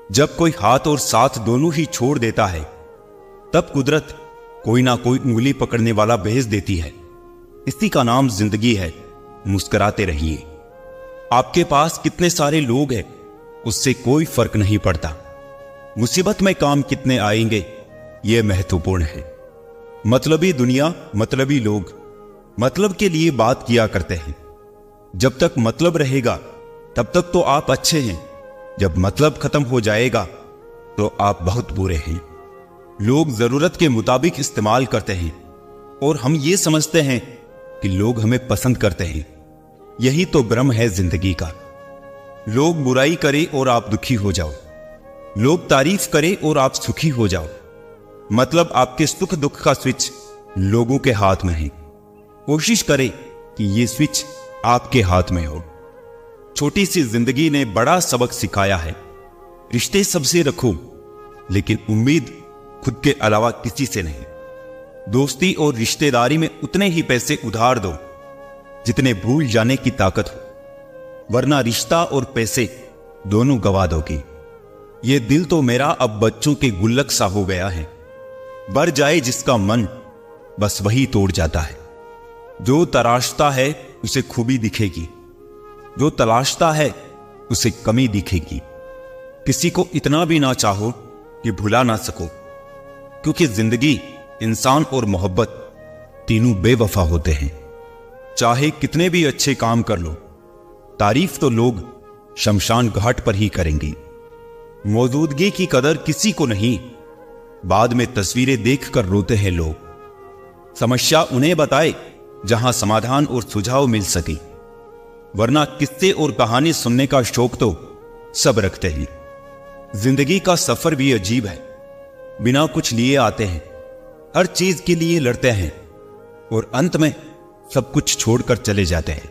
जब कोई हाथ और साथ दोनों ही छोड़ देता है, तब कुदरत कोई ना कोई उंगली पकड़ने वाला भेज देती है। इसी का नाम जिंदगी है। मुस्कुराते रहिए। आपके पास कितने सारे लोग हैं, उससे कोई फर्क नहीं पड़ता। मुसीबत में काम कितने आएंगे, यह महत्वपूर्ण है। मतलबी दुनिया, मतलबी लोग मतलब के लिए बात किया करते हैं। जब तक मतलब रहेगा तब तक तो आप अच्छे हैं। जब मतलब खत्म हो जाएगा तो आप बहुत बुरे हैं। लोग जरूरत के मुताबिक इस्तेमाल करते हैं और हम ये समझते हैं कि लोग हमें पसंद करते हैं। यही तो भ्रम है जिंदगी का। लोग बुराई करें और आप दुखी हो जाओ, लोग तारीफ करें और आप सुखी हो जाओ। मतलब आपके सुख दुख का स्विच लोगों के हाथ में है। कोशिश करें कि यह स्विच आपके हाथ में हो। छोटी सी जिंदगी ने बड़ा सबक सिखाया है। रिश्ते सबसे रखो, लेकिन उम्मीद खुद के अलावा किसी से नहीं। दोस्ती और रिश्तेदारी में उतने ही पैसे उधार दो जितने भूल जाने की ताकत हो, वरना रिश्ता और पैसे दोनों गवा दोगे। ये दिल तो मेरा अब बच्चों के गुल्लक सा हो गया है। भर जाए जिसका मन, बस वही तोड़ जाता है। जो तराशता है उसे खूबी दिखेगी, जो तलाशता है उसे कमी दिखेगी। किसी को इतना भी ना चाहो कि भुला ना सको, क्योंकि जिंदगी, इंसान और मोहब्बत तीनों बेवफा होते हैं। चाहे कितने भी अच्छे काम कर लो, तारीफ तो लोग शमशान घाट पर ही करेंगे। मौजूदगी की कदर किसी को नहीं, बाद में तस्वीरें देखकर रोते हैं लोग। समस्या उन्हें बताए जहां समाधान और सुझाव मिल सके, वरना किस्से और कहानी सुनने का शौक तो सब रखते हैं। जिंदगी का सफर भी अजीब है। बिना कुछ लिए आते हैं, हर चीज के लिए लड़ते हैं और अंत में सब कुछ छोड़कर चले जाते हैं।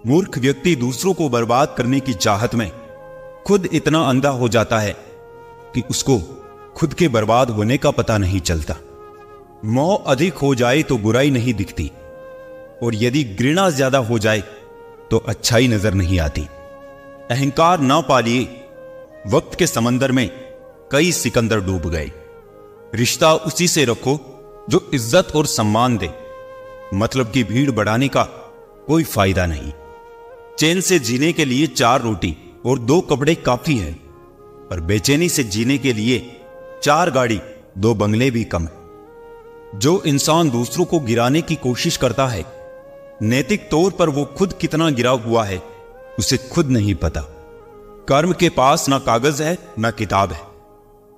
मूर्ख व्यक्ति दूसरों को बर्बाद करने की चाहत में खुद इतना अंधा हो जाता है कि उसको खुद के बर्बाद होने का पता नहीं चलता। मोह अधिक हो जाए तो बुराई नहीं दिखती, और यदि घृणा ज्यादा हो जाए तो अच्छाई नजर नहीं आती। अहंकार ना पालिए। वक्त के समंदर में कई सिकंदर डूब गए। रिश्ता उसी से रखो जो इज्जत और सम्मान दे। मतलब की भीड़ बढ़ाने का कोई फायदा नहीं। चैन से जीने के लिए 4 रोटी और 2 कपड़े काफी है, पर बेचैनी से जीने के लिए 4 गाड़ी 2 बंगले भी कम है। जो इंसान दूसरों को गिराने की कोशिश करता है, नैतिक तौर पर वो खुद कितना गिरा हुआ है उसे खुद नहीं पता। कर्म के पास ना कागज है ना किताब है,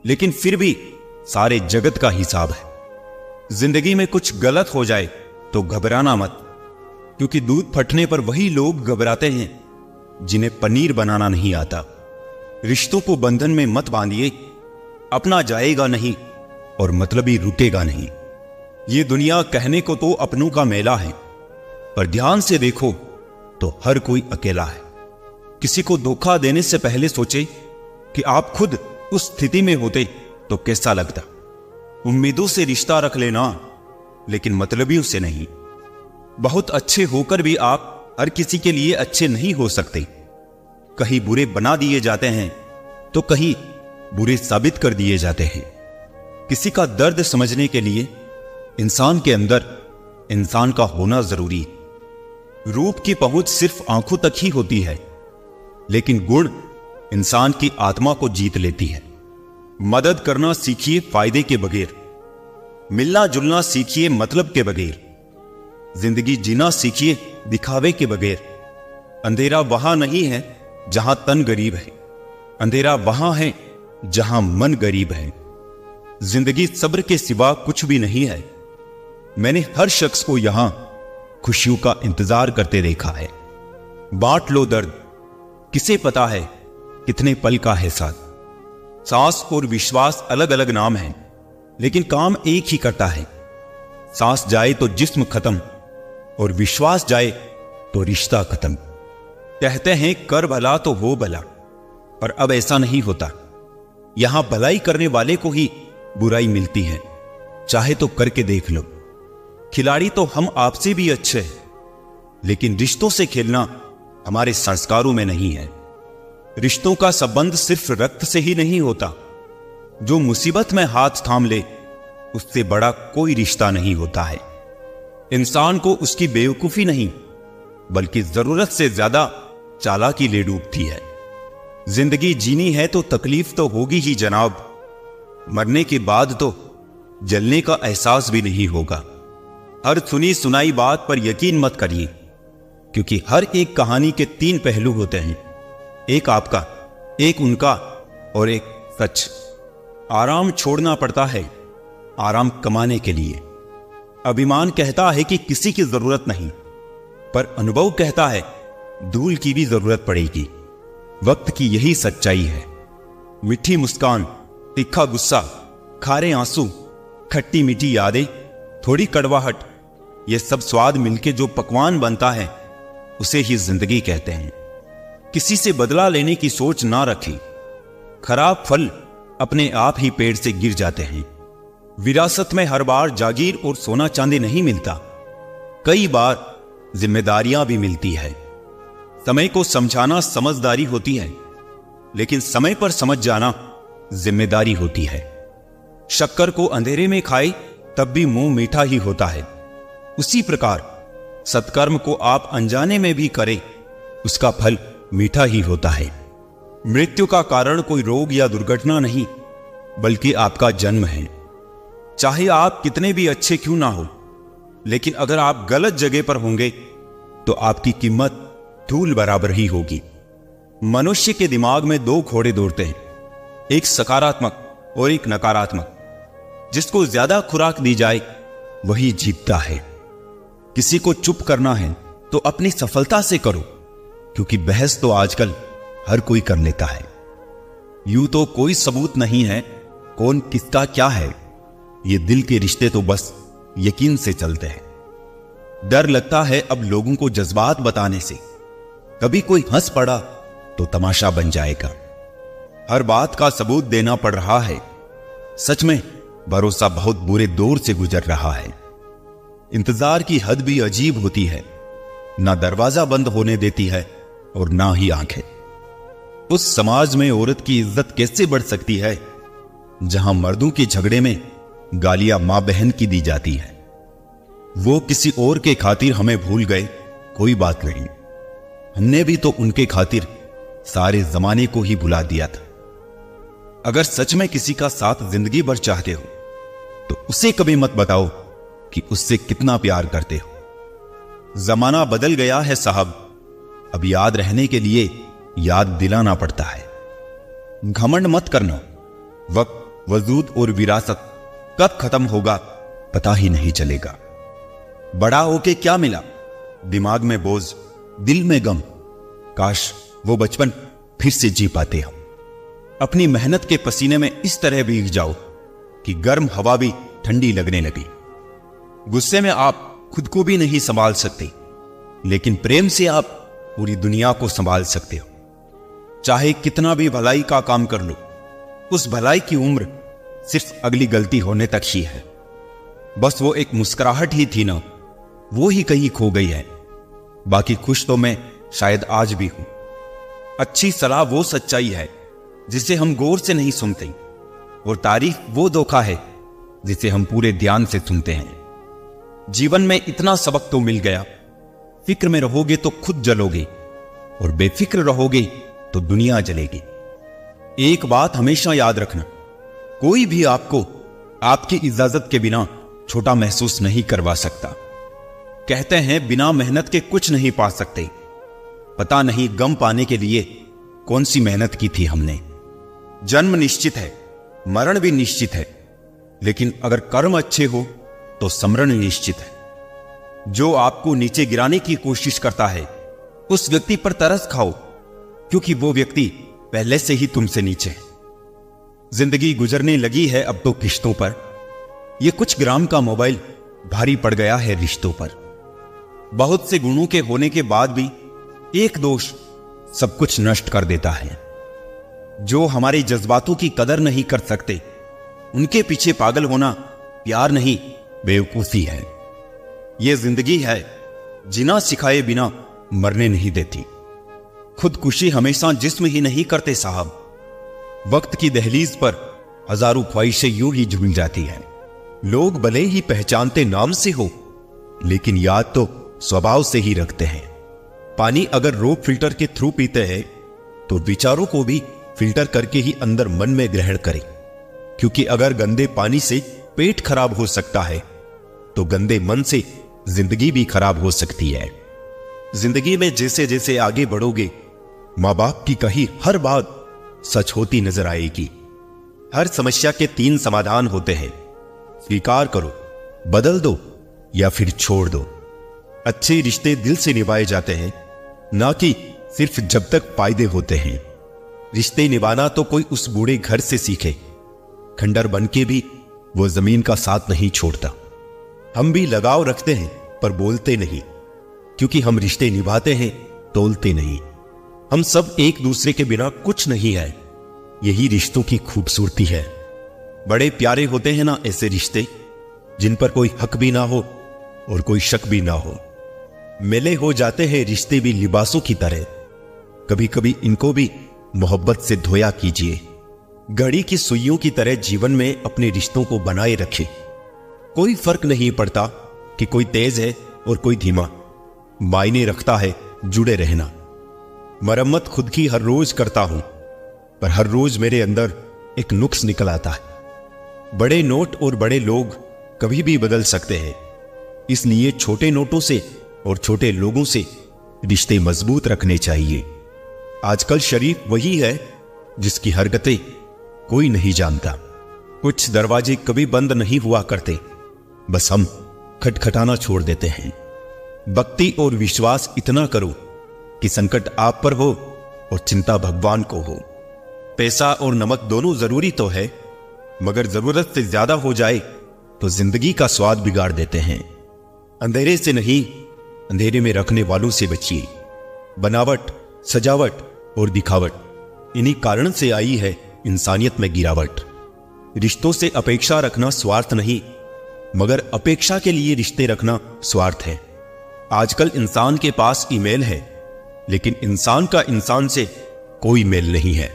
लेकिन फिर भी सारे जगत का हिसाब है। जिंदगी में कुछ गलत हो जाए तो घबराना मत, क्योंकि दूध फटने पर वही लोग घबराते हैं जिन्हें पनीर बनाना नहीं आता। रिश्तों को बंधन में मत बांधिए। अपना जाएगा नहीं और मतलबी रुकेगा नहीं। ये दुनिया कहने को तो अपनों का मेला है, पर ध्यान से देखो तो हर कोई अकेला है। किसी को धोखा देने से पहले सोचे कि आप खुद उस स्थिति में होते तो कैसा लगता। उम्मीदों से रिश्ता रख लेना, लेकिन मतलबियों से नहीं। बहुत अच्छे होकर भी आप हर किसी के लिए अच्छे नहीं हो सकते। कहीं बुरे बना दिए जाते हैं तो कहीं बुरे साबित कर दिए जाते हैं। किसी का दर्द समझने के लिए इंसान के अंदर इंसान का होना जरूरी है। रूप की पहुंच सिर्फ आंखों तक ही होती है, लेकिन गुण इंसान की आत्मा को जीत लेती है। मदद करना सीखिए फायदे के बगैर। मिलना जुलना सीखिए मतलब के बगैर। जिंदगी जीना सीखिए दिखावे के बगैर। अंधेरा वहां नहीं है जहां तन गरीब है, अंधेरा वहां है जहां मन गरीब है। जिंदगी सब्र के सिवा कुछ भी नहीं है। मैंने हर शख्स को यहां खुशियों का इंतजार करते देखा है। बांट लो दर्द, किसे पता है कितने पल का है साथ। सांस और विश्वास अलग अलग नाम हैं, लेकिन काम एक ही करता है। सांस जाए तो जिस्म खत्म, और विश्वास जाए तो रिश्ता खत्म। कहते हैं कर भला तो हो भला, पर अब ऐसा नहीं होता। यहां भलाई करने वाले को ही बुराई मिलती है। चाहे तो करके देख लो। खिलाड़ी तो हम आपसे भी अच्छे हैं, लेकिन रिश्तों से खेलना हमारे संस्कारों में नहीं है। रिश्तों का संबंध सिर्फ रक्त से ही नहीं होता। जो मुसीबत में हाथ थाम ले उससे बड़ा कोई रिश्ता नहीं होता है। इंसान को उसकी बेवकूफी नहीं बल्कि जरूरत से ज्यादा चालाकी ले डूबती है। जिंदगी जीनी है तो तकलीफ तो होगी ही जनाब, मरने के बाद तो जलने का एहसास भी नहीं होगा। हर सुनी सुनाई बात पर यकीन मत करिए, क्योंकि हर एक कहानी के 3 पहलू होते हैं, एक आपका, एक उनका और एक सच। आराम छोड़ना पड़ता है आराम कमाने के लिए। अभिमान कहता है कि किसी की जरूरत नहीं, पर अनुभव कहता है धूल की भी जरूरत पड़ेगी। वक्त की यही सच्चाई है। मीठी मुस्कान, तीखा गुस्सा, खारे आंसू, खट्टी मीठी यादें, थोड़ी कड़वाहट, ये सब स्वाद मिलके जो पकवान बनता है उसे ही जिंदगी कहते हैं। किसी से बदला लेने की सोच ना रखें। खराब फल अपने आप ही पेड़ से गिर जाते हैं। विरासत में हर बार जागीर और सोना चांदी नहीं मिलता, कई बार जिम्मेदारियां भी मिलती है। समय को समझाना समझदारी होती है, लेकिन समय पर समझ जाना जिम्मेदारी होती है। शक्कर को अंधेरे में खाए तब भी मुंह मीठा ही होता है। उसी प्रकार सत्कर्म को आप अनजाने में भी करें, उसका फल मीठा ही होता है। मृत्यु का कारण कोई रोग या दुर्घटना नहीं, बल्कि आपका जन्म है। चाहे आप कितने भी अच्छे क्यों ना हो, लेकिन अगर आप गलत जगह पर होंगे तो आपकी कीमत धूल बराबर ही होगी। मनुष्य के दिमाग में 2 घोड़े दौड़ते हैं, एक सकारात्मक और एक नकारात्मक। जिसको ज्यादा खुराक दी जाए वही जीतता है। किसी को चुप करना है तो अपनी सफलता से करो, क्योंकि बहस तो आजकल हर कोई कर लेता है। यूं तो कोई सबूत नहीं है कौन किसका क्या है, ये दिल के रिश्ते तो बस यकीन से चलते हैं। डर लगता है अब लोगों को जज्बात बताने से, कभी कोई हंस पड़ा तो तमाशा बन जाएगा। हर बात का सबूत देना पड़ रहा है। सच में भरोसा बहुत बुरे दौर से गुजर रहा है। इंतजार की हद भी अजीब होती है, ना दरवाजा बंद होने देती है और ना ही आंखें। उस समाज में औरत की इज्जत कैसे बढ़ सकती है जहां मर्दों के झगड़े में गालियां मां बहन की दी जाती है। वो किसी और के खातिर हमें भूल गए, कोई बात नहीं, हमने भी तो उनके खातिर सारे जमाने को ही भुला दिया था। अगर सच में किसी का साथ जिंदगी भर चाहते हो तो उसे कभी मत बताओ कि उससे कितना प्यार करते हो। जमाना बदल गया है साहब, अब याद रहने के लिए याद दिलाना पड़ता है। घमंड मत करना, वक्त, वजूद और विरासत कब खत्म होगा पता ही नहीं चलेगा। बड़ा होके क्या मिला, दिमाग में बोझ, दिल में गम। काश वो बचपन फिर से जी पाते हम। अपनी मेहनत के पसीने में इस तरह भीग जाओ कि गर्म हवा भी ठंडी लगने लगी। गुस्से में आप खुद को भी नहीं संभाल सकते, लेकिन प्रेम से आप पूरी दुनिया को संभाल सकते हो। चाहे कितना भी भलाई का काम कर लो, उस भलाई की उम्र सिर्फ अगली गलती होने तक ही है। बस वो एक मुस्कुराहट ही थी ना, वो ही कहीं खो गई है। बाकी खुश तो मैं शायद आज भी हूं। अच्छी सलाह वो सच्चाई है जिसे हम गौर से नहीं सुनते, और तारीफ वो धोखा है जिसे हम पूरे ध्यान से सुनते हैं। जीवन में इतना सबक तो मिल गया, फिक्र में रहोगे तो खुद जलोगे, और बेफिक्र रहोगे तो दुनिया जलेगी। एक बात हमेशा याद रखना, कोई भी आपको आपकी इजाजत के बिना छोटा महसूस नहीं करवा सकता। कहते हैं बिना मेहनत के कुछ नहीं पा सकते। पता नहीं गम पाने के लिए कौन सी मेहनत की थी हमने। जन्म निश्चित है, मरण भी निश्चित है, लेकिन अगर कर्म अच्छे हो तो समरण निश्चित है। जो आपको नीचे गिराने की कोशिश करता है उस व्यक्ति पर तरस खाओ, क्योंकि वो व्यक्ति पहले से ही तुमसे नीचे है। जिंदगी गुजरने लगी है अब तो किश्तों पर। यह कुछ ग्राम का मोबाइल भारी पड़ गया है रिश्तों पर। बहुत से गुणों के होने के बाद भी एक दोष सब कुछ नष्ट कर देता है। जो हमारे जज्बातों की कदर नहीं कर सकते, उनके पीछे पागल होना प्यार नहीं बेवकूफी है। यह जिंदगी है, जिना सिखाए बिना मरने नहीं देती। खुदकुशी हमेशा जिस्म ही नहीं करते साहब। वक्त की दहलीज पर हजारों ख्वाहिशें यूं ही झूल जाती हैं। लोग भले ही पहचानते नाम से हो, लेकिन याद तो स्वभाव से ही रखते हैं। पानी अगर रोप फिल्टर के थ्रू पीते हैं तो विचारों को भी फिल्टर करके ही अंदर मन में ग्रहण करें, क्योंकि अगर गंदे पानी से पेट खराब हो सकता है तो गंदे मन से जिंदगी भी खराब हो सकती है। जिंदगी में जैसे जैसे आगे बढ़ोगे, मां बाप की कही हर बात सच होती नजर आएगी। हर समस्या के 3 समाधान होते हैं, स्वीकार करो, बदल दो या फिर छोड़ दो। अच्छे रिश्ते दिल से निभाए जाते हैं, ना कि सिर्फ जब तक फायदे होते हैं। रिश्ते निभाना तो कोई उस बूढ़े घर से सीखे, खंडर बन के भी वो जमीन का साथ नहीं छोड़ता। हम भी लगाव रखते हैं पर बोलते नहीं, क्योंकि हम रिश्ते निभाते हैं, तोलते नहीं। हम सब एक दूसरे के बिना कुछ नहीं है, यही रिश्तों की खूबसूरती है। बड़े प्यारे होते हैं ना ऐसे रिश्ते, जिन पर कोई हक भी ना हो और कोई शक भी ना हो। मिले हो जाते हैं रिश्ते भी लिबासों की तरह, कभी कभी इनको भी मोहब्बत से धोया कीजिए। घड़ी की सुइयों की तरह जीवन में अपने रिश्तों को बनाए रखें। कोई फर्क नहीं पड़ता कि कोई तेज है और कोई धीमा, मायने रखता है जुड़े रहना। मरम्मत खुद की हर रोज करता हूं, पर हर रोज मेरे अंदर एक नुक्स निकल आता है। बड़े नोट और बड़े लोग कभी भी बदल सकते हैं, इसलिए छोटे नोटों से और छोटे लोगों से रिश्ते मजबूत रखने चाहिए। आजकल शरीफ वही है जिसकी हरकतें कोई नहीं जानता। कुछ दरवाजे कभी बंद नहीं हुआ करते, बस हम खटखटाना छोड़ देते हैं। भक्ति और विश्वास इतना करो कि संकट आप पर हो और चिंता भगवान को हो। पैसा और नमक दोनों जरूरी तो है, मगर जरूरत से ज्यादा हो जाए तो जिंदगी का स्वाद बिगाड़ देते हैं। अंधेरे से नहीं, अंधेरे में रखने वालों से बचिए। बनावट, सजावट और दिखावट, इन्हीं कारण से आई है इंसानियत में गिरावट। रिश्तों से अपेक्षा रखना स्वार्थ नहीं, मगर अपेक्षा के लिए रिश्ते रखना स्वार्थ है। आजकल इंसान के पास ईमेल है, लेकिन इंसान का इंसान से कोई मेल नहीं है।